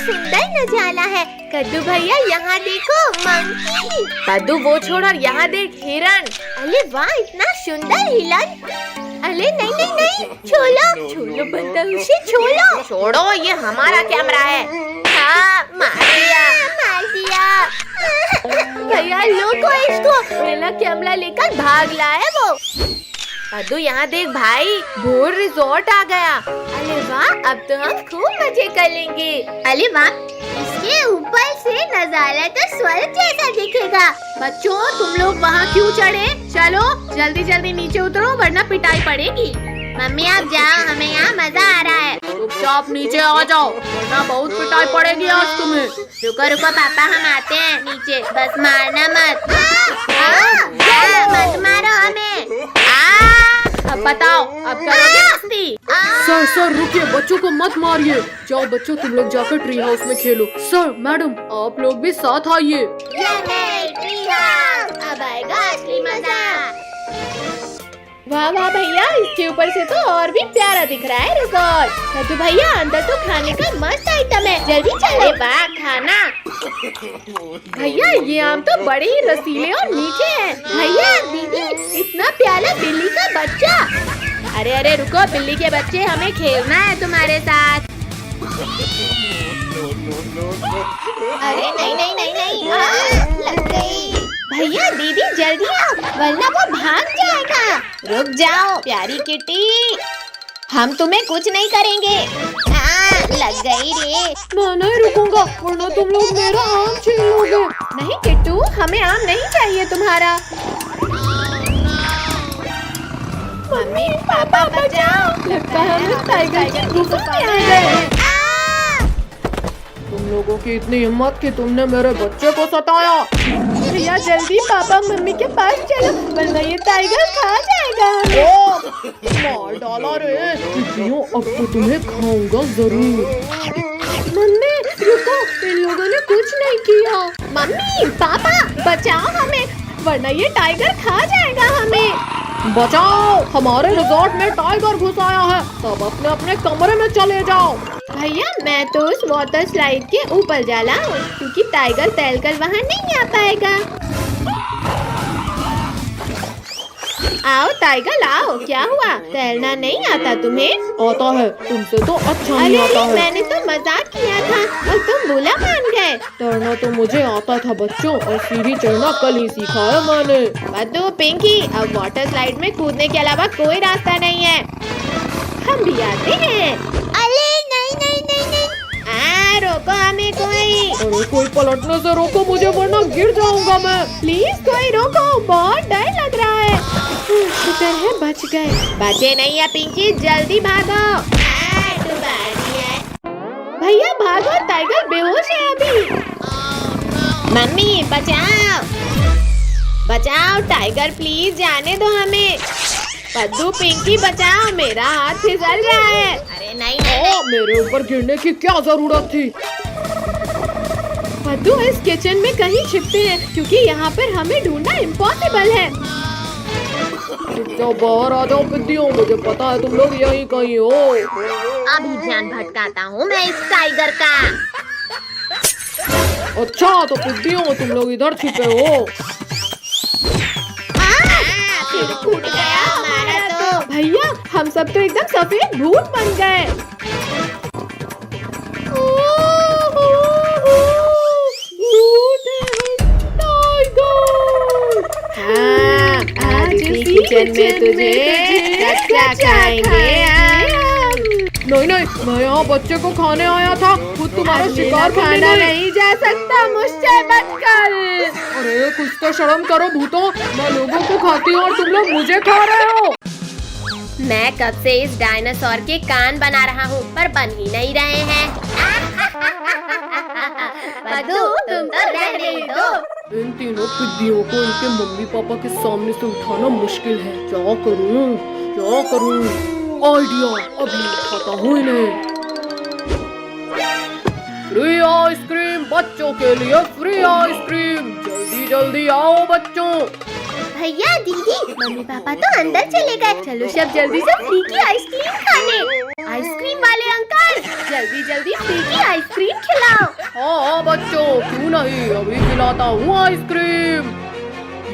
सुंदर नजारा है। कद्दू भैया यहाँ देखो मंकी। कद्दू वो छोड़ और यहाँ देख हिरन। अरे वाह इतना सुंदर हिरन। अरे नहीं नहीं नहीं छोड़ो छोड़ो बदतमीजी छोड़ो। छोड़ो ये हमारा कैमरा है। हाँ मार दिया भैया लोगो इसको। मेरा कैमरा लेकर भाग लाया वो। कद्दू यहाँ देख भाई भोर रिजॉर्ट आ गया। अरे वाह अब तो हम खूब मजे कर लेंगे। अरे वाह इसके ऊपर से नजारा तो स्वर्ग जैसा दिखेगा। बच्चों तुम लोग वहाँ क्यों चढ़े? चलो जल्दी जल्दी नीचे उतरो वरना पिटाई पड़ेगी। मम्मी आप जाओ हमें यहाँ मजा आ रहा है। चुपचाप नीचे आ जाओ वरना बहुत पिटाई पड़ेगी आज तुम्हें। रुको रुको पापा हम आते हैं नीचे, बस मारना मत। मत मारो हमें। अब बताओ अब करोगे मस्ती? सर रुकिए, बच्चों को मत मारिए। जाओ बच्चों तुम लोग जाकर ट्री हाउस में खेलो। सर मैडम आप लोग भी साथ आइए। अब आएगा असली मजा। वाह वाह भैया इसके ऊपर से तो और भी प्यारा दिख रहा है रिजॉर्ट। कद्दू भैया अंदर तो खाने का मस्त आइटम है, जल्दी चलो। वाह खाना। भैया ये आम तो बड़े ही रसीले और मीठे हैं। भैया दीदी इतना प्यारा बिल्ली का बच्चा। अरे अरे रुको बिल्ली के बच्चे हमें खेलना है तुम्हारे साथ। अरे नहीं नहीं नहीं नहीं लग गई। भैया दीदी जल्दी आओ वरना वो भाग जाएगा। रुक जाओ प्यारी किटी हम तुम्हें कुछ नहीं करेंगे। लग गई रे। मैं नहीं रुकूंगा वरना तुम लोग मेरा आम छीन लोगे। नहीं किट्टू हमें आम नहीं चाहिए तुम्हारा। मम्मी पापा बचाओ। लगता है हम इस टाइगर की गुफा में आ गए। तुम लोगों की इतनी हिम्मत कि तुमने मेरे बच्चे को सताया। भैया जल्दी पापा मम्मी के पास चलो वरना ये टाइगर खा जाएगा। मार डाला रे। बिटियों अब तो तुम्हें खाऊंगा जरूर। मम्मी रुको इन लोगों ने कुछ नहीं किया। मम्मी पापा बचाओ हमें वरना ये टाइगर खा जाएगा हमें। बचाओ हमारे रिजॉर्ट में टाइगर घुस आया है। सब अपने अपने कमरे में चले जाओ। भैया मैं तो उस वाटर स्लाइड के ऊपर जा रहा हूँ क्योंकि टाइगर तैरकर वहाँ नहीं आ पाएगा। आओ टाइगर आओ। क्या हुआ तैरना नहीं आता तुम्हें? आता है तुमसे तो अच्छा नहीं आता है। मैंने तो मजाक किया था और तुम बुरा मान गए। तैरना तो मुझे आता था बच्चों और सीढ़ी चढ़ना कल ही सीखा है मैंने। बद्दू पिंकी अब वाटर स्लाइड में कूदने के अलावा कोई रास्ता नहीं है। हम भी आते हैं। अरे नहीं नहीं नहीं नहीं रोको हमें कोई। अरे कोई पलटने से रोको मुझे वरना गिर जाऊंगा मैं। प्लीज कोई रोको बहुत डर लग रहा है। शुक्र है बच गए। बचे नहीं है पिंकी जल्दी भागो। भैया भागो टाइगर बेहोश है अभी। मम्मी बचाओ बचाओ टाइगर प्लीज जाने दो हमें। कद्दू पिंकी बचाओ मेरा हाथ फिसल रहा है। अरे नहीं मेरे ऊपर गिरने की क्या जरूरत थी? कद्दू इस किचन में कहीं छिपते हैं क्योंकि यहाँ पर हमें ढूंढना इम्पॉसिबल है। जाओ बाहर आ जाओ पिद्दियों, मुझे पता है तुम लोग यहीं कहीं हो। अभी ध्यान भटकाता हूँ मैं इस टाइगर का। अच्छा तो पिद्दियों तुम लोग इधर छिपे हो। फिर फूट गया हमारा तो। भैया हम सब तो एकदम सफेद भूत बन गए। आज इसी किचन में तुझे कच्चा खाएंगे। नहीं नहीं मैं यहाँ बच्चे को खाने आया था, खुद तुम्हारा शिकार खाना नहीं जा सकता मुझसे बचकर। अरे कुछ तो शर्म करो भूतों, मैं लोगों को खाती हूँ और तुम लोग मुझे खा रहे हो। मैं कब से इस डायनासोर के कान बना रहा हूँ पर बन ही नहीं रहे हैं। बद्दू तुम तो रहने दो। इन तीनों पिद्दियों को इनके मम्मी पापा के सामने से उठाना मुश्किल है। क्या करूँ क्या करूँ? आइडिया, अभी उठाता हूँ इन्हें। फ्री आइसक्रीम बच्चों के लिए, फ्री आइसक्रीम, जल्दी जल्दी आओ बच्चों। भैया दीदी मम्मी पापा तो अंदर चले गए, चलो सब जल्दी से फ्री की आइसक्रीम खाने। आइसक्रीम वाले अंकल, जल्दी जल्दी पिंकी आइसक्रीम खिलाओ। हाँ बच्चों, क्यों नहीं, अभी खिलाता हूँ आइसक्रीम।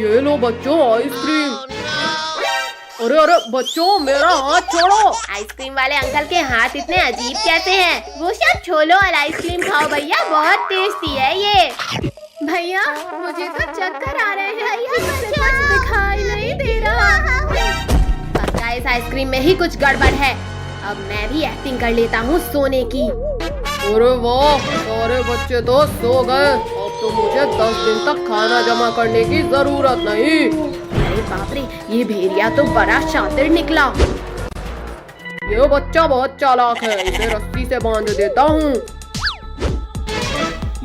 ये लो बच्चों आइसक्रीम। अरे अरे बच्चों, मेरा हाथ छोड़ो। आइसक्रीम वाले अंकल के हाथ इतने अजीब कैसे हैं? वो सब छोड़ो और आइसक्रीम खाओ भैया, बहुत टेस्टी है ये। भैया मुझे तो चक्कर आ रहे हैं, कुछ दिखाई नहीं दे रहा। पक्का इस आइसक्रीम में ही कुछ गड़बड़ है। अब मैं भी एक्टिंग कर लेता हूँ सोने की। अरे वाह, सारे बच्चे तो सो गए। अब तो मुझे 10 दिन तक खाना जमा करने की जरूरत नहीं। अरे बाप रे, ये भेड़िया तो बड़ा शातिर निकला। ये बच्चा बहुत चालाक है, इसे रस्सी से बांध देता हूँ।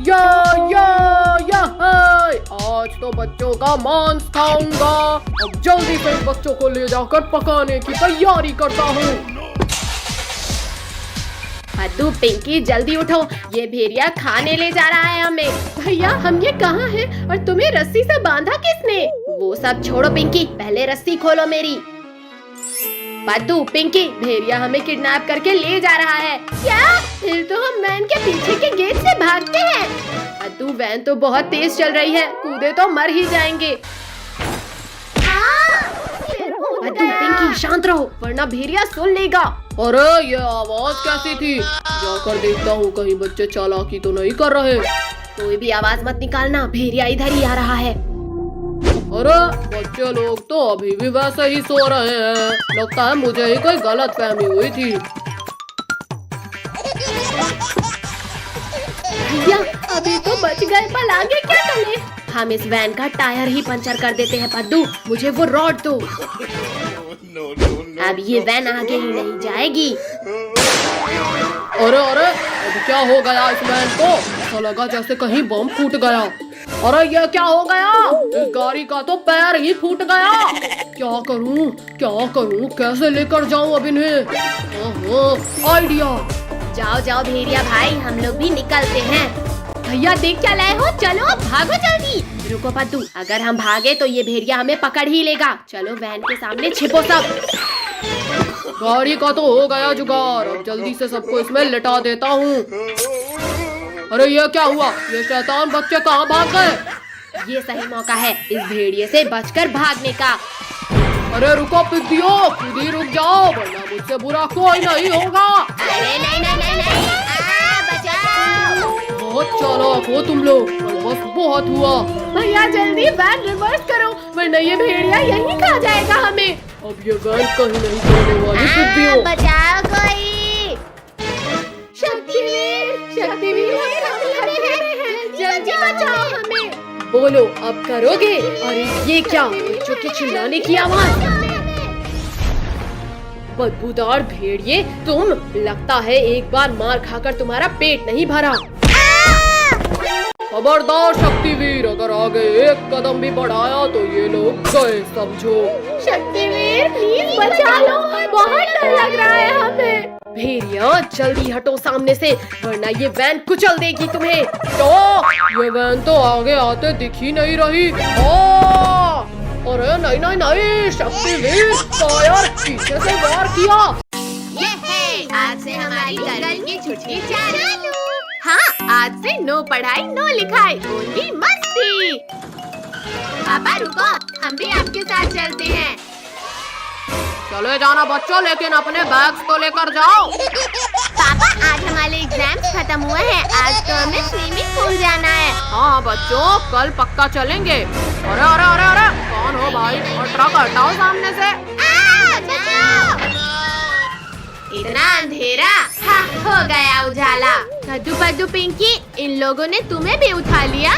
या हाय, आज तो बच्चों का मांस खाऊंगा। अब जल्दी से इन बच्चों को ले जाकर पकाने की तैयारी करता हूँ। पद्दू पिंकी जल्दी उठो, ये भेड़िया खाने ले जा रहा है हमें। भैया हम ये कहाँ हैं और तुम्हें रस्सी से बांधा किसने? वो सब छोड़ो पिंकी, पहले रस्सी खोलो मेरी। पद्दू पिंकी, भेड़िया हमें किडनैप करके ले जा रहा है। क्या? फिर तो हम वैन के पीछे के गेट से भागते हैं। पद्दू वैन तो बहुत तेज चल रही है, कूदे तो मर ही जाएंगे। पद्दू पिंकी शांत रहो, वरना भेड़िया सुन लेगा। अरे ये आवाज कैसी थी? जाकर देखता हूँ कहीं बच्चे चालाकी तो नहीं कर रहे। कोई भी आवाज मत निकालना, भेड़िया इधर ही आ रहा है। अरे बच्चे लोग तो अभी भी वैसे ही सो रहे हैं। लगता है मुझे ही कोई गलत फहमी हुई थी। भैया अभी तो बच गए, पर आगे क्या करें? हम इस वैन का टायर ही पंचर कर देते हैं। पद्दू मुझे वो रॉड दो। अब ये वैन आगे ही नहीं जाएगी। अरे अरे, अब क्या हो गया इस वैन को? ऐसा लगा जैसे कहीं बम फूट गया। अरे ये क्या हो गया? इस गाड़ी का तो पैर ही फूट गया। क्या करूं, कैसे लेकर जाऊं अब इन्हें? आइडिया। जाओ जाओ भेड़िया भाई, हम लोग भी निकलते हैं। भैया देख क्या लाए हो, चलो भागो जल्दी। रुको पद्दू, अगर हम भागे तो ये भेड़िया हमें पकड़ ही लेगा। चलो वैन के सामने छिपो सब। गाड़ी का तो हो गया जुगाड़, अब जल्दी से सबको इसमें लिटा देता हूँ। अरे ये क्या हुआ? ये शैतान बच्चे कहाँ भाग गए? ये सही मौका है इस भेड़िए से बचकर भागने का। अरे रुको पिद्दियों, खुद ही रुक जाओ, वरना मुझसे बुरा कोई नहीं होगा। अरे नहीं, बचाओ। बहुत चालाक हो तुम लोग, पर बस बहुत हुआ। भैया जल्दी वैन रिवर्स करो, वरना ये भेड़िया यहीं खा जाएगा हमें। अब ये वैन कहीं नहीं जाने वाली पिद्दियों। बचाओ कोई। शक्तिवीर, जल्दी बचाओ हमें। बोलो अब करोगे? अरे ये क्या, बच्चों के चिल्लाने की आवाज। बदबूदार भेड़िए तुम, लगता है एक बार मार खाकर तुम्हारा पेट नहीं भरा। खबरदार शक्तिवीर, अगर आगे एक कदम भी बढ़ाया तो ये लोग गए समझो। शक्तिवीर प्लीज बचा लो, बहुत डर लग रहा है हमें। भेड़िया जल्दी हटो सामने से, वरना ये वैन कुचल देगी तुम्हें। तो ये वैन तो आगे आते दिख ही नहीं रही। अरे नहीं, शक्तिवीर टायर पीछे से वार किया। ये है आज से हमारी गर्मी की छुट्टी चालू। हाँ, आज से नो पढ़ाई नो लिखाई, ओनली मस्ती। पापा रुको, हम भी आपके साथ चलते हैं। चले जाना बच्चों, लेकिन अपने बैग्स तो लेकर जाओ। पापा आज हमारे एग्जाम्स खत्म हुए हैं, आज तो हमें स्विमिंग पूल जाना है। हाँ बच्चों, कल पक्का चलेंगे। अरे अरे अरे अरे, कौन हो भाई? और ट्रक हटाओ सामने से। इतना अंधेरा, हाँ हो गया उजाला। पद्दू पिंकी, इन लोगों ने तुम्हें भी उठा लिया।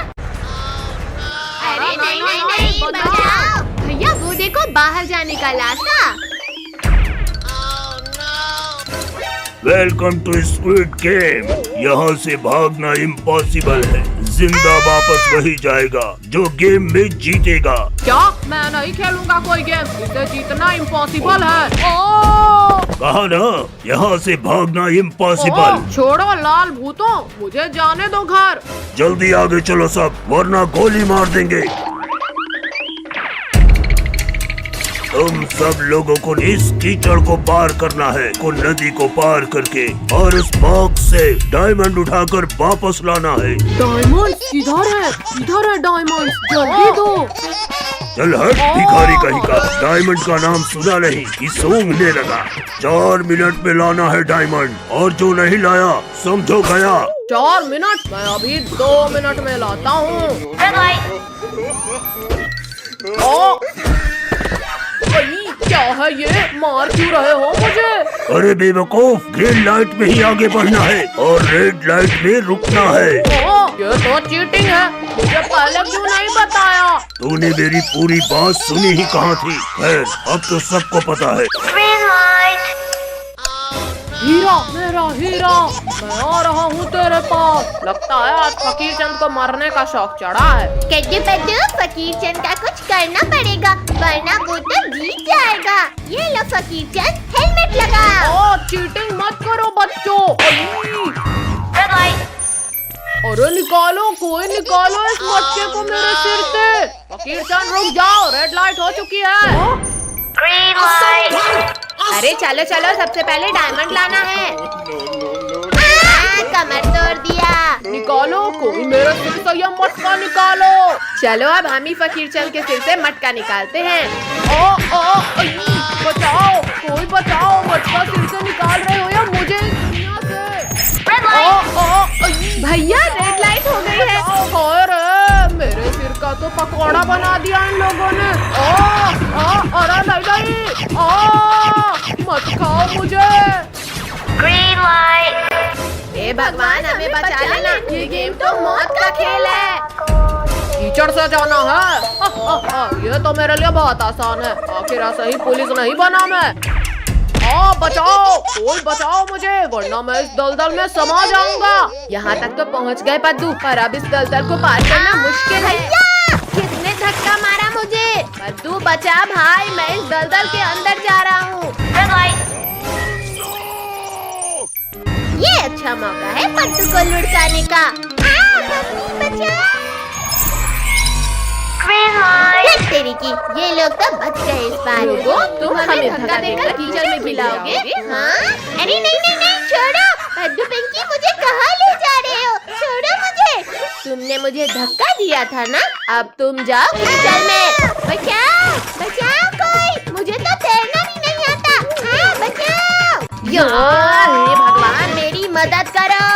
अरे नहीं, बचाओ। भैया वो देखो, बाहर जाने का रास्ता। Welcome to squid game. यहाँ से भागना इम्पॉसिबल है, जिंदा वापस वही जाएगा जो गेम में जीतेगा। क्या? मैं नहीं खेलूंगा कोई गेम, इसे जीतना इम्पॉसिबल है। कहा ना, यहाँ से भागना इम्पॉसिबल। छोड़ो लाल भूतों, मुझे जाने दो घर। जल्दी आगे चलो सब, वरना गोली मार देंगे। तुम सब लोगों को इस कीचड़ को पार करना है, को नदी को पार करके और उस बॉक्स से डायमंड उठाकर वापस लाना है। डायमंड किधर है डायमंड, जल्दी दो। चल हट भिखारी कहीं का, डायमंड का नाम सुना नहीं कि सूंघने लगा। 4 मिनट में लाना है डायमंड, और जो नहीं लाया समझो गया। 4 मिनट? मैं अभी 2 मिनट में लाता हूँ। क्या है ये, मार क्यों रहे हो मुझे? अरे बेवकूफ, ग्रीन लाइट में ही आगे बढ़ना है और रेड लाइट में रुकना है। ये तो चीटिंग है, मुझे पहले क्यों नहीं बताया? तूने मेरी पूरी बात सुनी ही कहाँ थी? खैर अब तो सबको पता है। हीरा, मेरा हीरा, मैं आ रहा हूँ तेरे पास। लगता है आज फकीर चंद को मरने का शौक चढ़ा है। कद्दू पद्दू, फकीर चंद का कुछ करना पड़ेगा वरना वो तो जीत जाएगा। ये लो फकीर चंद, हेलमेट लगाओ। चीटिंग मत करो बच्चों। अरे निकालो, कोई निकालो इस बच्चे को मेरे सिर से। फकीर चंद रुक जाओ, रेड लाइट हो चुकी है। अरे चलो चलो, सबसे पहले डायमंड लाना है। कमर तोड़ दिया। निकालो, कोई मेरे सिर से यह मटका निकालो। चलो अब हम ही फकीर चंद के सिर से मटका निकालते हैं। बचाओ, कोई बचाओ, मटका सिर से निकाल रहे हो या मुझे इस दुनिया से? भैया रेड लाइट हो गई है। अरे मेरे सिर का तो पकौड़ा बना दिया इन लोगों ने। अरे नहीं, मत खाओ मुझे। हे भगवान, हमें बचा लेना, ये गेम तो मौत का खेल है। कीचड़ से जाना है? ये तो मेरे लिए बहुत आसान है, आखिर ऐसा ही पुलिस नहीं बना मैं। बचाओ, कोई बचाओ मुझे, वरना मैं इस दलदल में समा जाऊंगा। यहाँ तक तो पहुँच गए पद्दू, पर अब इस दलदल को पार करना मुश्किल है। किसने धक्का मारा मुझे? पद्दू बचा भाई, मैं इस दलदल के अंदर जा रहा हूँ। ये अच्छा मौका है पद्दू को लुढ़काने का। तेरी की, ये लोग तो बच गए इस बार। तुम हमें धक्का देकर कीचड़ में भिलाओगे? हाँ? अरे नहीं, छोड़ो। पद्दू पिंकी, मुझे कहाँ ले जा रहे हो? छोड़ो मुझे। तुमने मुझे धक्का दिया था ना, अब तुम जाओ कीचड़ में। बचाओ कोई, मुझे तो तैरना भी नहीं आता। बचाओ। हे भगवान, मेरी मदद करो।